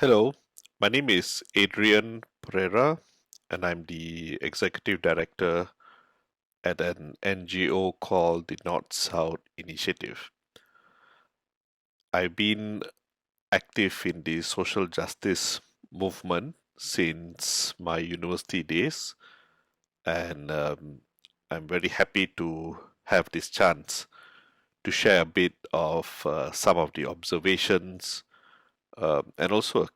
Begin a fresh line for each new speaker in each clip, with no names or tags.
Hello, my name is Adrian Pereira, and I'm the Executive Director at an NGO called the North South Initiative. I've been active in the social justice movement since my university days, and I'm very happy to have this chance to share a bit of some of the observations and also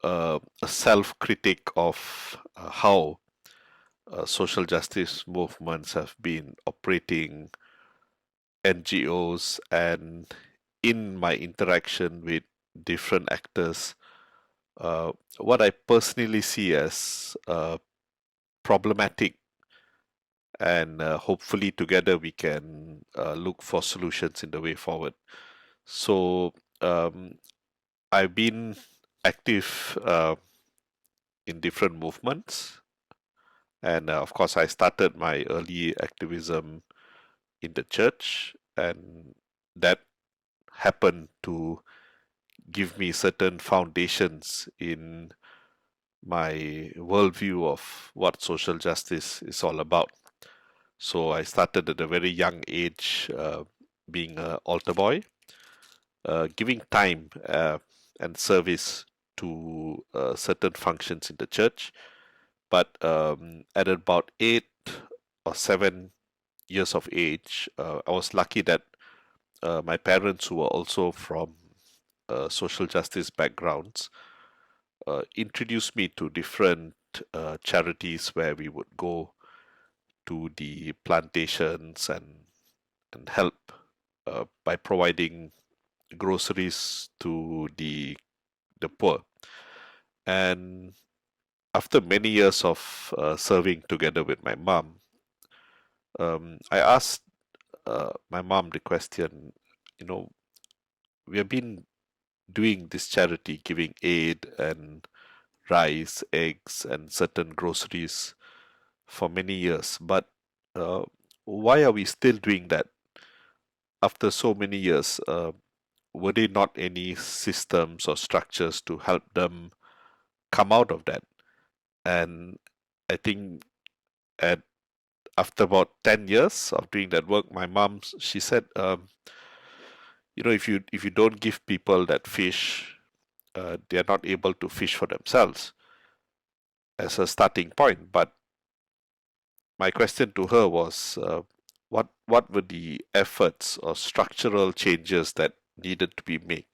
a self-critique of how social justice movements have been operating, NGOs, and in my interaction with different actors, what I personally see as problematic, and hopefully together we can look for solutions in the way forward. So, um, I've been active in different movements, and of course, I started my early activism in the church, and that happened to give me certain foundations in my worldview of what social justice is all about. So I started at a very young age, being an altar boy, giving time and service to certain functions in the church. But at about 8 or 7 years of age, I was lucky that my parents, who were also from social justice backgrounds, introduced me to different charities where we would go to the plantations and help by providing groceries to the poor. And after many years of serving together with my mom, I asked my mom the question, you know, we have been doing this charity, giving aid and rice, eggs, and certain groceries for many years. But uh, why are we still doing that after so many years? Were there not any systems or structures to help them come out of that? And I think at after about 10 years of doing that work, my mom, she said, if you don't give people that fish, they are not able to fish for themselves as a starting point. But my question to her was, what were the efforts or structural changes that needed to be made?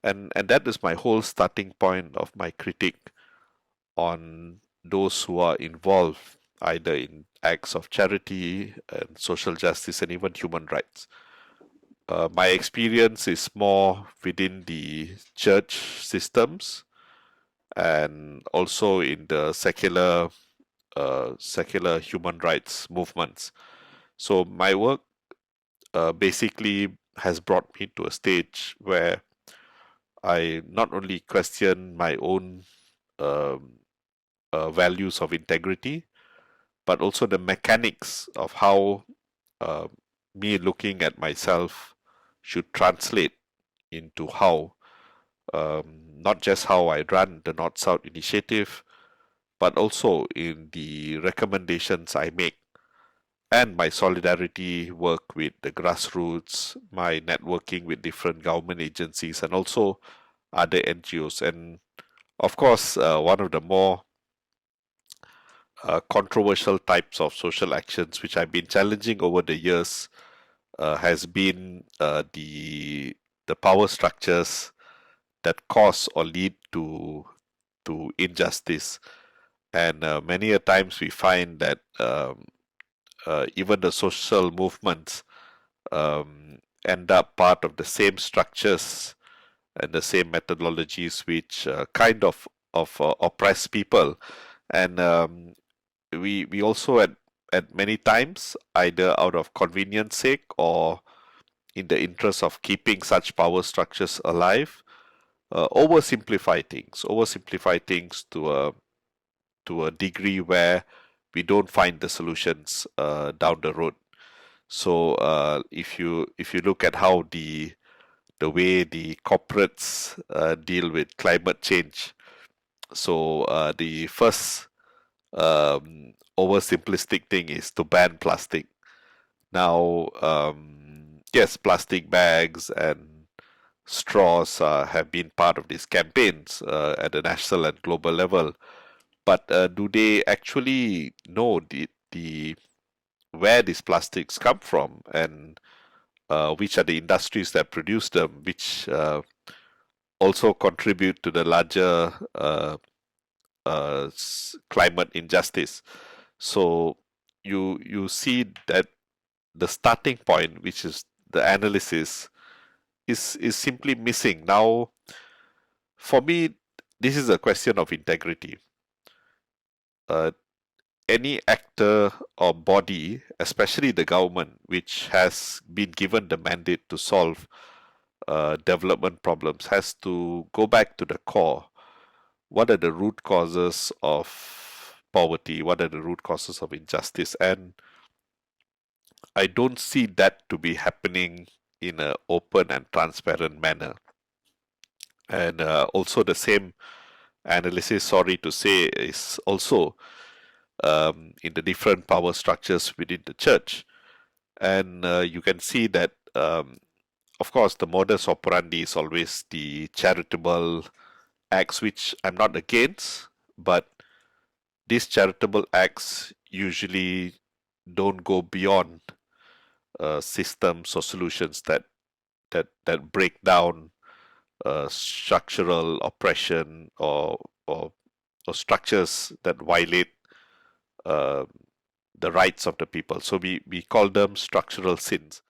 And that is my whole starting point of my critique on those who are involved either in acts of charity and social justice and even human rights. My experience is more within the church systems and also in the secular human rights movements. So my work basically has brought me to a stage where I not only question my own um, values of integrity, but also the mechanics of how uh, me looking at myself should translate into how not just how I run the North South initiative, but also in the recommendations I make and my solidarity work with the grassroots, my networking with different government agencies, and also other NGOs. And of course, one of the more controversial types of social actions which I've been challenging over the years has been the power structures that cause or lead to injustice. And many a times we find that even the social movements end up part of the same structures and the same methodologies which kind of oppress people. And we also at many times, either out of convenience sake or in the interest of keeping such power structures alive, oversimplify things to a degree where we don't find the solutions down the road. So if you look at how the the way the corporates deal with climate change. So the first oversimplistic thing is to ban plastic. Now, yes, plastic bags and straws have been part of these campaigns at the national and global level. But do they actually know the where these plastics come from, and which are the industries that produce them, which also contribute to the larger climate injustice? So you see that the starting point, which is the analysis, is simply missing. Now, for me, this is a question of integrity. Uh, any actor or body, especially the government, which has been given the mandate to solve development problems, has to go back to the core. What are the root causes of poverty? What are the root causes of injustice? And I don't see that to be happening in an open and transparent manner. And also, the same analysis, sorry to say, is also in the different power structures within the church. And you can see that, of course, the modus operandi is always the charitable acts, which I'm not against, but these charitable acts usually don't go beyond systems or solutions that break down structural oppression, or structures that violate uh, the rights of the people. So we call them structural sins.